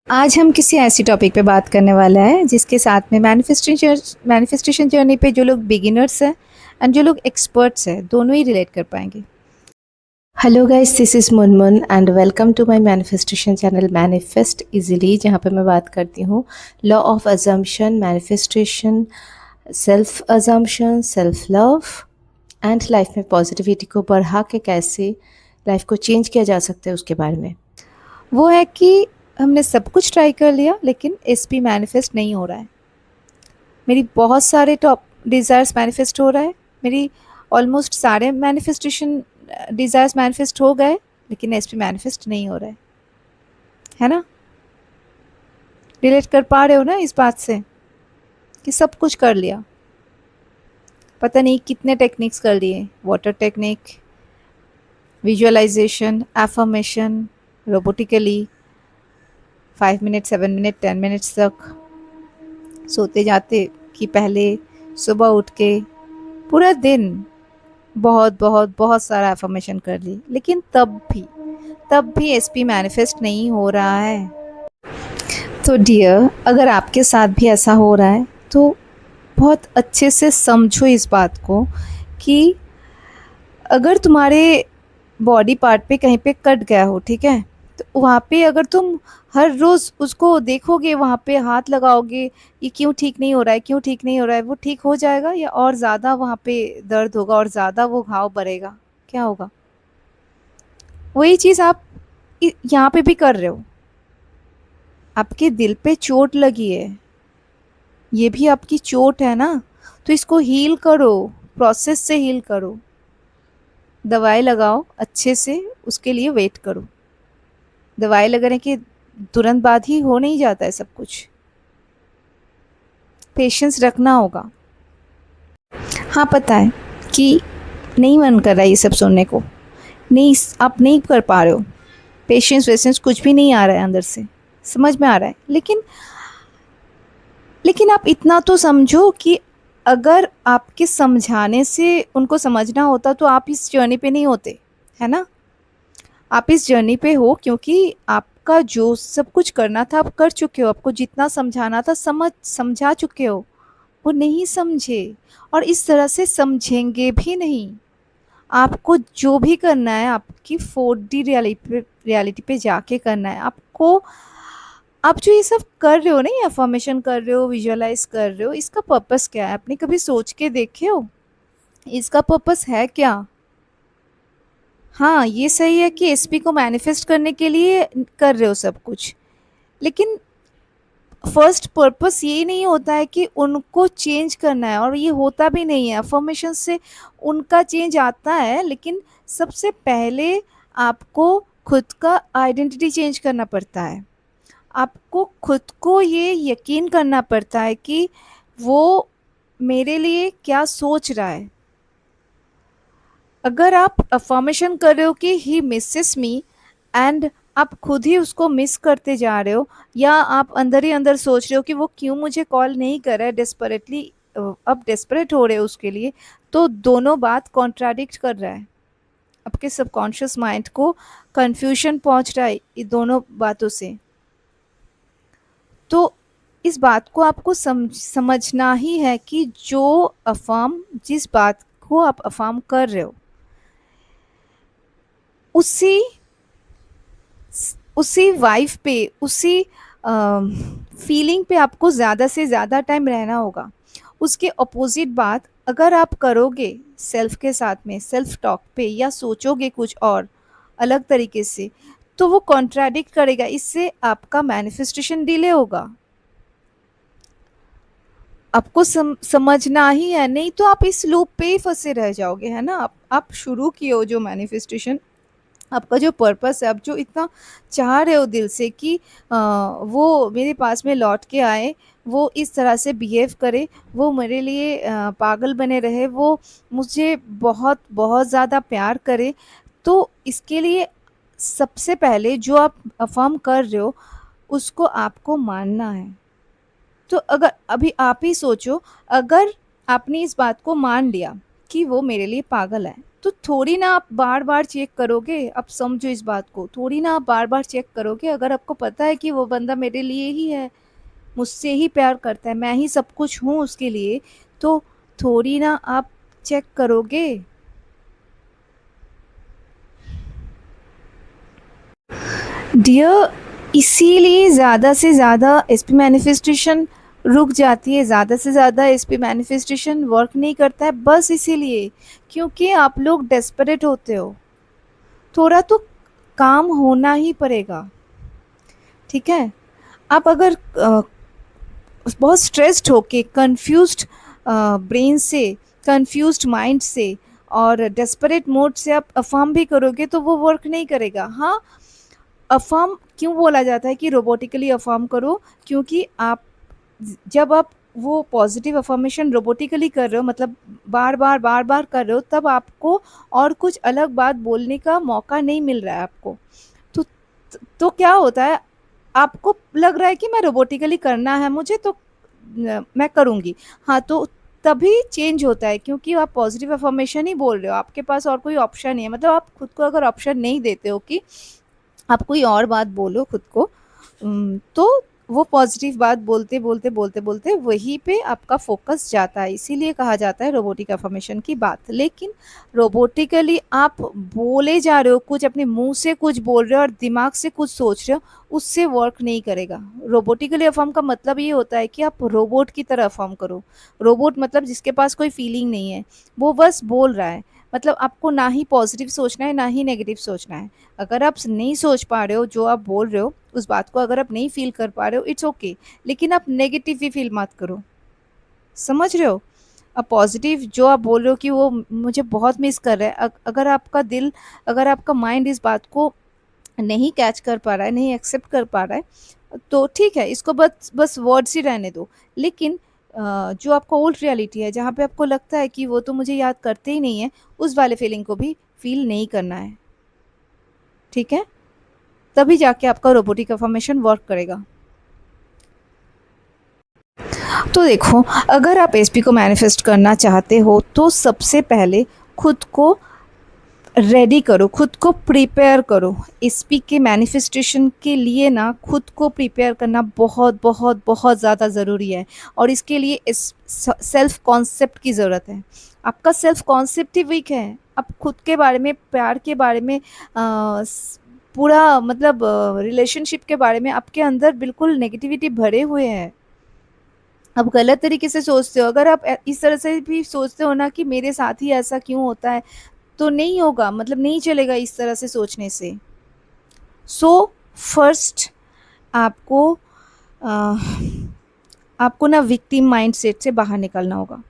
आज हम किसी ऐसी टॉपिक पे बात करने वाला है जिसके साथ में मैनिफेस्टेशन जर्नी पे जो लोग बिगिनर्स हैं एंड जो लोग एक्सपर्ट्स हैं दोनों ही रिलेट कर पाएंगे। Hello guys, this is Munmun and welcome to my manifestation channel manifest easily, जहाँ पे मैं बात करती हूँ law of assumption, manifestation, self assumption, self love and life में पॉजिटिविटी को बढ़ा के कैसे लाइफ को चेंज किया जा सकता है उसके बारे में। वो है कि हमने सब कुछ ट्राई कर लिया लेकिन एसपी मैनिफेस्ट नहीं हो रहा है। मेरी बहुत सारे टॉप डिज़ायर्स मैनिफेस्ट हो रहा है, मेरी ऑलमोस्ट सारे मैनिफेस्टेशन डिज़ायर्स मैनिफेस्ट हो गए लेकिन एसपी मैनिफेस्ट नहीं हो रहा है ना। रिलेट कर पा रहे हो ना इस बात से कि सब कुछ कर लिया, पता नहीं कितने टेक्निक्स कर लिए, water technique, visualisation, affirmation, robotically 5 minute, 7 minute, 10 minutes तक सोते जाते कि पहले सुबह उठ के पूरा दिन बहुत बहुत बहुत सारा एफर्मेशन कर ली, लेकिन तब भी एसपी मैनिफेस्ट नहीं हो रहा है। तो डियर, अगर आपके साथ भी ऐसा हो रहा है तो बहुत अच्छे से समझो इस बात को कि अगर तुम्हारे बॉडी पार्ट पे कहीं पे कट गया हो, ठीक है, तो वहाँ पे अगर तुम हर रोज़ उसको देखोगे, वहाँ पे हाथ लगाओगे, ये क्यों ठीक नहीं हो रहा है, क्यों ठीक नहीं हो रहा है, वो ठीक हो जाएगा या और ज़्यादा वहाँ पे दर्द होगा और ज़्यादा वो घाव बढ़ेगा? क्या होगा? वही चीज़ आप यहाँ पे भी कर रहे हो। आपके दिल पे चोट लगी है, ये भी आपकी चोट है ना, तो इसको हील करो, प्रोसेस से हील करो। दवाई लगाओ अच्छे से, उसके लिए वेट करो। दवाई लगाने के तुरंत बाद ही हो नहीं जाता है सब कुछ, पेशेंस रखना होगा। हाँ, पता है कि नहीं मन कर रहा है ये सब सुनने को, नहीं, आप नहीं कर पा रहे हो, पेशेंस वेशेंस कुछ भी नहीं आ रहा है अंदर से, समझ में आ रहा है, लेकिन आप इतना तो समझो कि अगर आपके समझाने से उनको समझना होता तो आप इस जर्नी पे नहीं होते, है ना। आप इस जर्नी पे हो क्योंकि आपका जो सब कुछ करना था आप कर चुके हो, आपको जितना समझाना था समझा चुके हो, वो नहीं समझे और इस तरह से समझेंगे भी नहीं। आपको जो भी करना है आपकी 4D रियलिटी पे जाके करना है आपको। आप जो ये सब कर रहे हो ना, ये अफर्मेशन कर रहे हो, विजुअलाइज कर रहे हो, इसका पर्पस क्या है? आपने कभी सोच के देखे हो इसका पर्पस है क्या? हाँ, ये सही है कि एसपी को मैनिफेस्ट करने के लिए कर रहे हो सब कुछ, लेकिन फर्स्ट पर्पस ये नहीं होता है कि उनको चेंज करना है, और ये होता भी नहीं है। अफर्मेशन से उनका चेंज आता है, लेकिन सबसे पहले आपको खुद का आइडेंटिटी चेंज करना पड़ता है। आपको खुद को ये यकीन करना पड़ता है कि वो मेरे लिए क्या सोच रहा है। अगर आप अफर्मेशन कर रहे हो कि ही मिसेस मी एंड आप खुद ही उसको मिस करते जा रहे हो, या आप अंदर ही अंदर सोच रहे हो कि वो क्यों मुझे कॉल नहीं कर रहा है डेस्परेटली, अब डेस्परेट हो रहे हो उसके लिए, तो दोनों बात कॉन्ट्राडिक्ट कर रहा है। आपके सबकॉन्शियस माइंड को कंफ्यूजन पहुंच रहा है इन दोनों बातों से। तो इस बात को आपको समझना ही है कि जिस बात को आप अफर्म कर रहे हो, उसी उसी वाइफ पे, उसी फीलिंग पे आपको ज़्यादा से ज़्यादा टाइम रहना होगा। उसके अपोजिट बात अगर आप करोगे सेल्फ के साथ में, सेल्फ टॉक पे, या सोचोगे कुछ और अलग तरीके से, तो वो कॉन्ट्राडिक्ट करेगा, इससे आपका मैनिफेस्टेशन डिले होगा। आपको समझना ही है, नहीं तो आप इस लूप पे ही फंसे रह जाओगे, है ना। आप शुरू किए हो जो मैनिफेस्टेशन, आपका जो पर्पस है, आप जो इतना चाह रहे हो दिल से कि वो मेरे पास में लौट के आए, वो इस तरह से बिहेव करे, वो मेरे लिए पागल बने रहे, वो मुझे बहुत बहुत ज़्यादा प्यार करे, तो इसके लिए सबसे पहले जो आप अफर्म कर रहे हो उसको आपको मानना है। तो अगर अभी आप ही सोचो, अगर आपने इस बात को मान लिया कि वो मेरे लिए पागल है, तो थोड़ी ना आप बार बार चेक करोगे, आप समझो इस बात को, थोड़ी ना आप बार बार चेक करोगे। अगर आपको पता है कि वो बंदा मेरे लिए ही है, मुझसे ही प्यार करता है, मैं ही सब कुछ हूँ उसके लिए, तो थोड़ी ना आप चेक करोगे। डियर, इसीलिए ज़्यादा से ज़्यादा एसपी मैनिफेस्टेशन रुक जाती है, ज़्यादा से ज़्यादा एसपी मैनिफेस्टेशन वर्क नहीं करता है, बस इसीलिए क्योंकि आप लोग डेस्परेट होते हो। थोड़ा तो काम होना ही पड़ेगा, ठीक है। आप अगर बहुत स्ट्रेस्ड होके, कंफ्यूज्ड ब्रेन से, कंफ्यूज्ड माइंड से और डेस्परेट मोड से आप अफर्म भी करोगे तो वो वर्क नहीं करेगा। हाँ, अफर्म क्यों बोला जाता है कि रोबोटिकली अफर्म करो, क्योंकि आप जब आप वो पॉजिटिव अफर्मेशन रोबोटिकली कर रहे हो, मतलब बार बार कर रहे हो, तब आपको और कुछ अलग बात बोलने का मौका नहीं मिल रहा है आपको। तो तो क्या होता है, आपको लग रहा है कि मैं रोबोटिकली करना है मुझे, तो मैं करूँगी। हाँ, तो तभी चेंज होता है, क्योंकि आप पॉजिटिव अफर्मेशन ही बोल रहे हो, आपके पास और कोई ऑप्शन नहीं है। मतलब आप खुद को अगर ऑप्शन नहीं देते हो कि आप कोई और बात बोलो खुद को, तो वो पॉजिटिव बात बोलते बोलते बोलते बोलते वहीं पे आपका फोकस जाता है। इसीलिए कहा जाता है रोबोटिक अफर्मेशन की बात। लेकिन रोबोटिकली आप बोले जा रहे हो कुछ, अपने मुंह से कुछ बोल रहे हो और दिमाग से कुछ सोच रहे हो, उससे वर्क नहीं करेगा। रोबोटिकली अफर्म का मतलब ये होता है कि आप रोबोट की तरह अफर्म करो। रोबोट मतलब जिसके पास कोई फीलिंग नहीं है, वो बस बोल रहा है। मतलब आपको ना ही पॉजिटिव सोचना है ना ही नेगेटिव सोचना है। अगर आप नहीं सोच पा रहे हो जो आप बोल रहे हो, उस बात को अगर आप नहीं फील कर पा रहे हो, इट्स ओके, लेकिन आप नेगेटिव भी फील मत करो। समझ रहे हो? अब पॉजिटिव जो आप बोल रहे हो कि वो मुझे बहुत मिस कर रहा है, अगर आपका दिल, अगर आपका माइंड इस बात को नहीं कैच कर पा रहा है, नहीं एक्सेप्ट कर पा रहा है, तो ठीक है, इसको बस बस वर्ड्स ही रहने दो। लेकिन जो आपका ओल्ड रियलिटी है, जहाँ पे आपको लगता है कि वो तो मुझे याद करते ही नहीं है, उस वाले फीलिंग को भी फील नहीं करना है, ठीक है। तभी जाके आपका रोबोटिक अफर्मेशन वर्क करेगा। तो देखो, अगर आप एसपी को मैनिफेस्ट करना चाहते हो तो सबसे पहले खुद को रेडी करो, खुद को प्रिपेयर करो। एसपी के मैनिफेस्टेशन के लिए ना खुद को प्रिपेयर करना बहुत बहुत बहुत ज़्यादा ज़रूरी है। और इसके लिए इस सेल्फ कॉन्सेप्ट की ज़रूरत है। आपका सेल्फ कॉन्सेप्ट ही वीक है। आप खुद के बारे में, प्यार के बारे में, पूरा मतलब रिलेशनशिप के बारे में आपके अंदर बिल्कुल नेगेटिविटी भरे हुए हैं। आप गलत तरीके से सोचते हो। अगर आप इस तरह से भी सोचते हो ना कि मेरे साथ ही ऐसा क्यों होता है, तो नहीं होगा, मतलब नहीं चलेगा इस तरह से सोचने से। सो फर्स्ट आपको अ, आपको ना विक्टिम माइंडसेट से बाहर निकलना होगा।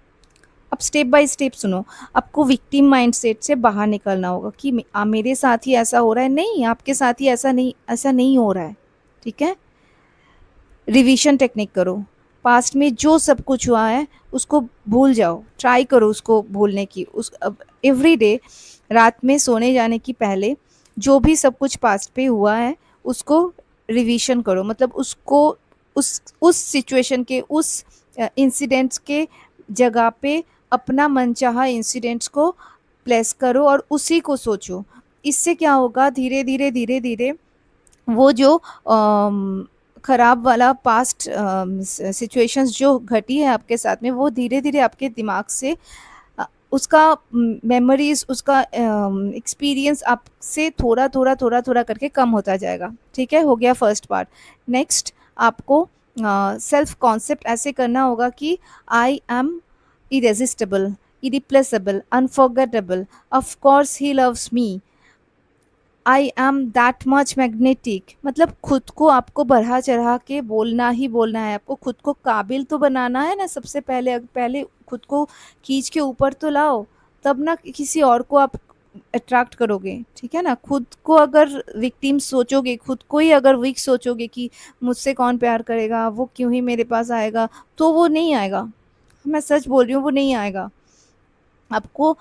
अब स्टेप बाय स्टेप सुनो। आपको विक्टिम माइंडसेट से बाहर निकलना होगा कि मेरे साथ ही ऐसा हो रहा है। नहीं, आपके साथ ही ऐसा नहीं हो रहा है, ठीक है। रिवीजन टेक्निक करो। पास्ट में जो सब कुछ हुआ है उसको भूल जाओ, ट्राई करो उसको भूलने की। उस एवरी डे रात में सोने जाने की पहले जो भी सब कुछ पास्ट पे हुआ है उसको रिवीजन करो। मतलब उसको उस सिचुएशन के, उस इंसिडेंट्स के जगह पे अपना मनचाहा इंसिडेंट्स को प्लेस करो और उसी को सोचो। इससे क्या होगा, धीरे धीरे धीरे धीरे वो जो ख़राब वाला पास्ट सिचुएशंस जो घटी है आपके साथ में, वो धीरे धीरे आपके दिमाग से उसका मेमोरीज, उसका एक्सपीरियंस आपसे थोड़ा थोड़ा थोड़ा थोड़ा करके कम होता जाएगा, ठीक है। हो गया फर्स्ट पार्ट। नेक्स्ट आपको सेल्फ कॉन्सेप्ट ऐसे करना होगा कि I am irresistible, irreplaceable, unforgettable, of course he loves me, I am that much magnetic. मतलब खुद को आपको बढ़ा चढ़ा के बोलना ही बोलना है। आपको खुद को काबिल तो बनाना है ना। सबसे पहले पहले खुद को खींच के ऊपर तो लाओ, तब ना किसी और को आप अट्रैक्ट करोगे, ठीक है ना। खुद को अगर विक्टिम सोचोगे, खुद को ही अगर वीक सोचोगे कि मुझसे कौन प्यार करेगा, वो क्यों ही मेरे पास आएगा, तो वो नहीं आएगा। मैं सच बोल रही हूँ, वो नहीं आएगा। आपको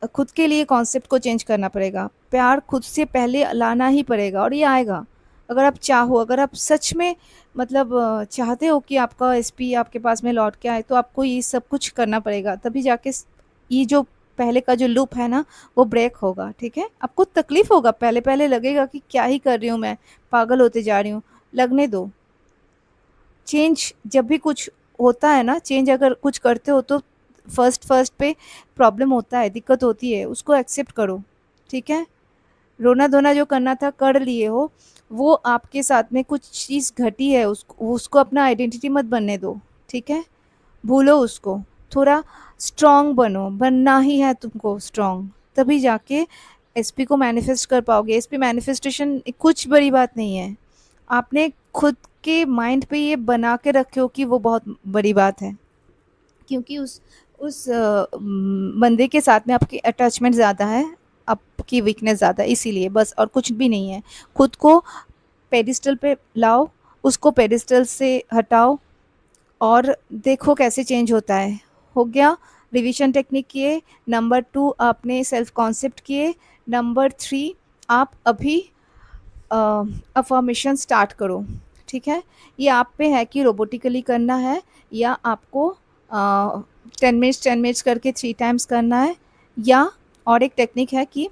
खुद के लिए कॉन्सेप्ट को चेंज करना पड़ेगा। प्यार खुद से पहले लाना ही पड़ेगा और ये आएगा। अगर आप चाहो, अगर आप सच में मतलब चाहते हो कि आपका एसपी आपके पास में लौट के आए, तो आपको ये सब कुछ करना पड़ेगा। तभी जाके ये जो पहले का जो लूप है ना वो ब्रेक होगा, ठीक है। आपको तकलीफ होगा, पहले पहले लगेगा कि क्या ही कर रही हूँ मैं, पागल होते जा रही हूँ, लगने दो। चेंज जब भी कुछ होता है ना, चेंज अगर कुछ करते हो तो फर्स्ट फर्स्ट पे प्रॉब्लम होता है, दिक्कत होती है, उसको एक्सेप्ट करो, ठीक है। रोना धोना जो करना था कर लिए हो, वो आपके साथ में कुछ चीज़ घटी है, उसको अपना आइडेंटिटी मत बनने दो, ठीक है। भूलो उसको, थोड़ा स्ट्रांग बनो, बनना ही है तुमको स्ट्रांग, तभी जाके एसपी को मैनिफेस्ट कर पाओगे। एसपी मैनिफेस्टेशन कुछ बड़ी बात नहीं है, आपने खुद के माइंड पे ये बना के रखे हो कि वो बहुत बड़ी बात है, क्योंकि उस बंदे के साथ में आपकी अटैचमेंट ज़्यादा है, आपकी वीकनेस ज़्यादा है, इसीलिए बस, और कुछ भी नहीं है। खुद को पेडिस्टल पे लाओ, उसको पेडिस्टल से हटाओ, और देखो कैसे चेंज होता है। हो गया, रिवीजन टेक्निक किए, नंबर 2 आपने सेल्फ कॉन्सेप्ट किए, नंबर 3 आप अभी अफर्मेशन स्टार्ट करो, ठीक है। ये आप पे है कि रोबोटिकली करना है या आपको 10 मिनट्स करके 3 टाइम्स करना है, या और एक टेक्निक है कि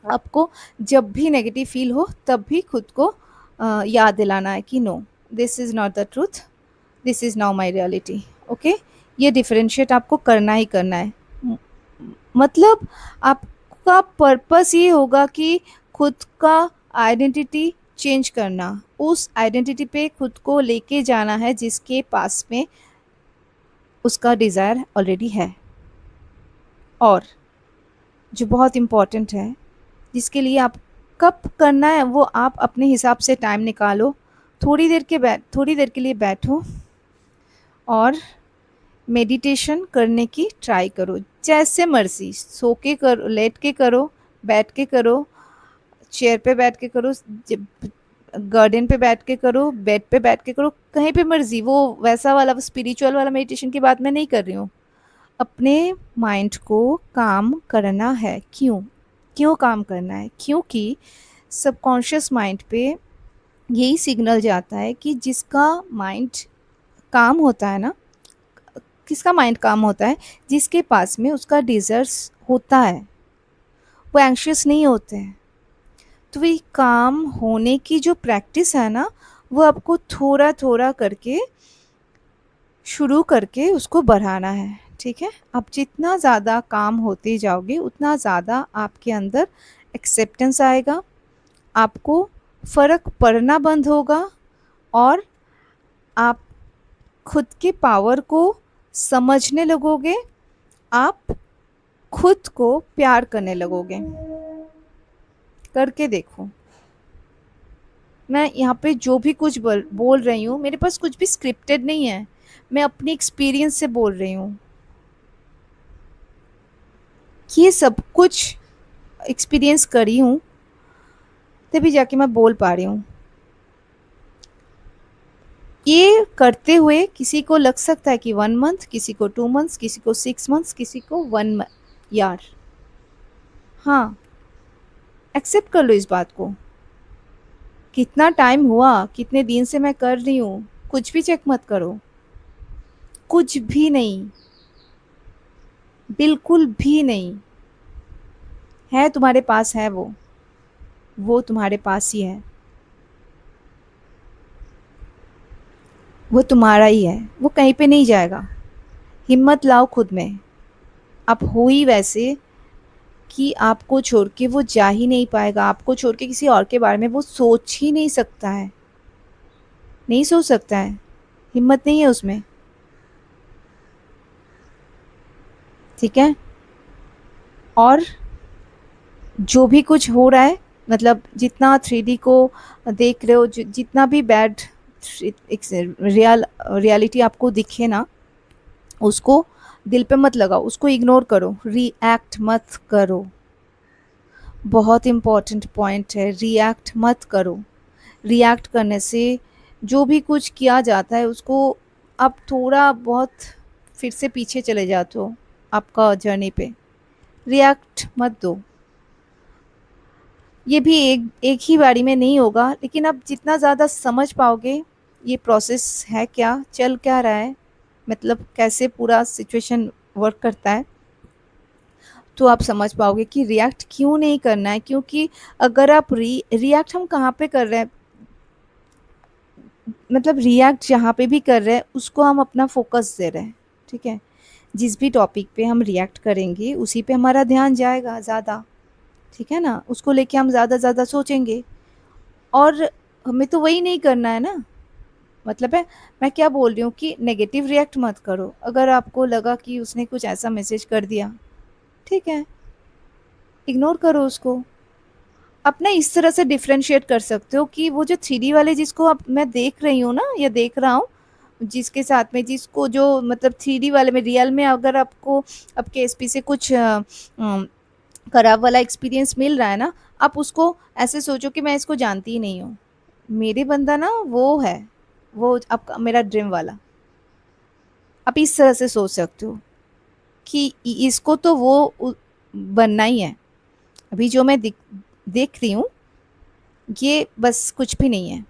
आपको जब भी नेगेटिव फील हो तब भी खुद को याद दिलाना है कि no, this is not the truth, this is now my reality, okay. ये डिफरेंशिएट आपको करना ही करना है। मतलब आपका पर्पस ये होगा कि खुद का आइडेंटिटी चेंज करना, उस आइडेंटिटी पे खुद को लेके जाना है जिसके पास में उसका डिज़ायर ऑलरेडी है, और जो बहुत इम्पॉर्टेंट है, जिसके लिए आप कब करना है वो आप अपने हिसाब से टाइम निकालो, थोड़ी देर के लिए बैठो और मेडिटेशन करने की ट्राई करो, जैसे मर्जी, सो के करो, लेट के करो, बैठ के करो, चेयर पे बैठ के करो, गार्डन पे बैठ के करो, बेड पे बैठ के करो, कहीं पे मर्जी। वो वैसा वाला स्पिरिचुअल वाला मेडिटेशन की बात मैं नहीं कर रही हूँ। अपने माइंड को काम करना है। क्यों क्यों काम करना है? क्योंकि सबकॉन्शियस माइंड पे यही सिग्नल जाता है कि जिसका माइंड काम होता है ना, किसका माइंड काम होता है, जिसके पास में उसका डिज़र्स होता है, वो एंशियस नहीं होते हैं। तो ये काम होने की जो प्रैक्टिस है ना, वो आपको थोड़ा थोड़ा करके शुरू करके उसको बढ़ाना है, ठीक है। आप जितना ज़्यादा काम होते जाओगे उतना ज़्यादा आपके अंदर एक्सेप्टेंस आएगा, आपको फ़र्क पड़ना बंद होगा, और आप खुद के पावर को समझने लगोगे, आप खुद को प्यार करने लगोगे। करके देखो। मैं यहाँ पे जो भी कुछ बोल रही हूँ, मेरे पास कुछ भी स्क्रिप्टेड नहीं है, मैं अपनी एक्सपीरियंस से बोल रही हूँ। ये सब कुछ एक्सपीरियंस करी हूँ तभी जाके मैं बोल पा रही हूँ। ये करते हुए किसी को लग सकता है कि 1 मंथ, किसी को 2 मंथ्स, किसी को 6 मंथ्स, किसी को 1 ईयर। हाँ, एक्सेप्ट कर लो इस बात को। कितना टाइम हुआ, कितने दिन से मैं कर रही हूँ, कुछ भी चेक मत करो, कुछ भी नहीं, बिल्कुल भी नहीं। है तुम्हारे पास, है वो तुम्हारे पास ही है, वो तुम्हारा ही है, वो कहीं पे नहीं जाएगा। हिम्मत लाओ खुद में। आप हो ही वैसे कि आपको छोड़ के वो जा ही नहीं पाएगा, आपको छोड़ के किसी और के बारे में वो सोच ही नहीं सकता है, नहीं सोच सकता है, हिम्मत नहीं है उसमें, ठीक है। और जो भी कुछ हो रहा है, मतलब जितना 3D को देख रहे हो, जितना भी बैड रियलिटी आपको दिखे ना, उसको दिल पे मत लगाओ, उसको इग्नोर करो, रिएक्ट मत करो। बहुत इम्पॉर्टेंट पॉइंट है, रिएक्ट मत करो। रिएक्ट करने से जो भी कुछ किया जाता है उसको आप थोड़ा बहुत फिर से पीछे चले जाते हो आपका जर्नी पे। रिएक्ट मत दो। ये भी एक एक ही बारी में नहीं होगा, लेकिन आप जितना ज़्यादा समझ पाओगे ये प्रोसेस है क्या, चल क्या रहा है, मतलब कैसे पूरा सिचुएशन वर्क करता है, तो आप समझ पाओगे कि रिएक्ट क्यों नहीं करना है। क्योंकि अगर आप रिएक्ट हम कहाँ पे कर रहे हैं, मतलब रिएक्ट जहाँ पे भी कर रहे हैं उसको हम अपना फोकस दे रहे हैं, ठीक है। जिस भी टॉपिक पे हम रिएक्ट करेंगे उसी पे हमारा ध्यान जाएगा ज़्यादा, ठीक है ना। उसको लेके हम ज़्यादा ज़्यादा सोचेंगे, और हमें तो वही नहीं करना है ना। मतलब है, मैं क्या बोल रही हूँ कि नेगेटिव रिएक्ट मत करो। अगर आपको लगा कि उसने कुछ ऐसा मैसेज कर दिया, ठीक है, इग्नोर करो उसको। आप ना इस तरह से डिफरेंशिएट कर सकते हो कि वो जो 3D वाले जिसको आप मैं देख रही हूँ ना या देख रहा हूँ, जिसके साथ में जिसको जो मतलब 3D वाले में रियल में अगर आपको आपके एसपी से कुछ खराब वाला एक्सपीरियंस मिल रहा है ना, आप उसको ऐसे सोचो कि मैं इसको जानती ही नहीं हूँ। मेरे बंदा ना वो है, वो आपका मेरा ड्रीम वाला। आप इस तरह से सोच सकते हो कि इसको तो वो बनना ही है। अभी जो मैं देख रही हूँ ये बस कुछ भी नहीं है,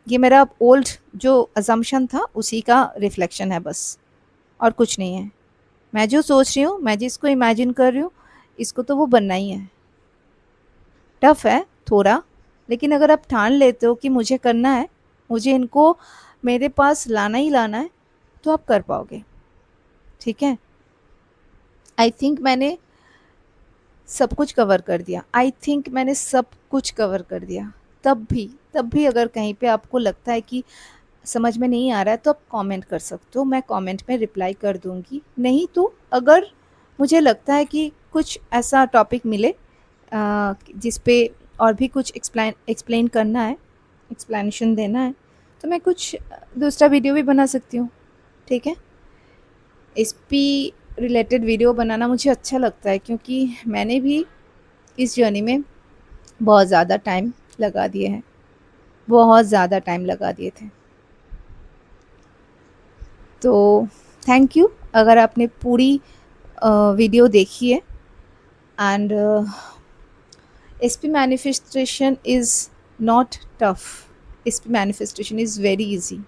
ये मेरा ओल्ड जो अजम्पशन था उसी का रिफ्लेक्शन है बस, और कुछ नहीं है। मैं जो सोच रही हूँ, मैं जिसको इमेजिन कर रही हूँ, इसको तो वो बनना ही है। टफ है थोड़ा, लेकिन अगर आप ठान लेते हो कि मुझे करना है, मुझे इनको मेरे पास लाना ही लाना है, तो आप कर पाओगे, ठीक है। आई थिंक मैंने सब कुछ कवर कर दिया, आई थिंक मैंने सब कुछ कवर कर दिया। तब भी अगर कहीं पे आपको लगता है कि समझ में नहीं आ रहा है तो आप कमेंट कर सकते हो, मैं कमेंट में रिप्लाई कर दूंगी। नहीं तो अगर मुझे लगता है कि कुछ ऐसा टॉपिक मिले जिस पे और भी कुछ एक्सप्लेन करना है, एक्सप्लेनेशन देना है, तो मैं कुछ दूसरा वीडियो भी बना सकती हूँ, ठीक है। इस पे रिलेटेड वीडियो बनाना मुझे अच्छा लगता है, क्योंकि मैंने भी इस जर्नी में बहुत ज़्यादा टाइम लगा दिए हैं, बहुत ज़्यादा टाइम लगा दिए थे। तो थैंक यू अगर आपने पूरी वीडियो देखी है। And SP manifestation is not tough, SP manifestation is very easy.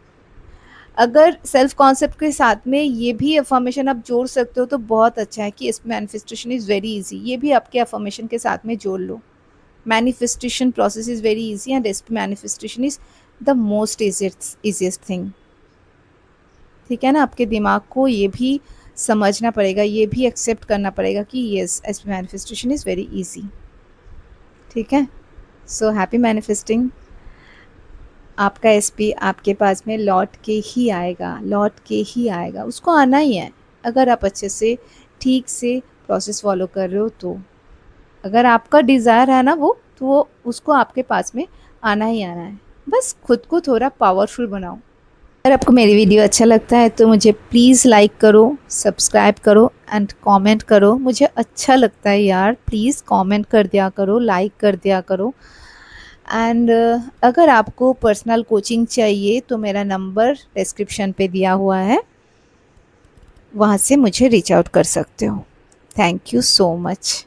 अगर सेल्फ कॉन्सेप्ट के साथ में ये भी अफर्मेशन आप जोड़ सकते हो तो बहुत अच्छा है कि SP manifestation is very easy, ये भी आपके अफर्मेशन के साथ में जोड़ लो। Manifestation process is very easy and SP manifestation is the most easiest thing, ठीक है ना। आपके दिमाग को ये भी समझना पड़ेगा, ये भी एक्सेप्ट करना पड़ेगा कि yes SP manifestation is very easy, ठीक है। So happy manifesting. आपका एसपी आपके पास में लौट के ही आएगा, लौट के ही आएगा, उसको आना ही है। अगर आप अच्छे से ठीक से प्रोसेस फॉलो कर रहे हो तो, अगर आपका डिज़ायर है ना वो, तो वो उसको आपके पास में आना ही आना है। बस खुद को थोड़ा पावरफुल बनाओ। अगर आपको मेरी वीडियो अच्छा लगता है तो मुझे प्लीज़ लाइक करो, सब्सक्राइब करो एंड कमेंट करो। मुझे अच्छा लगता है यार, प्लीज़ कमेंट कर दिया करो, लाइक कर दिया करो। एंड अगर आपको पर्सनल कोचिंग चाहिए तो मेरा नंबर डिस्क्रिप्शन पे दिया हुआ है, वहाँ से मुझे रीच आउट कर सकते हो। Thank you so much.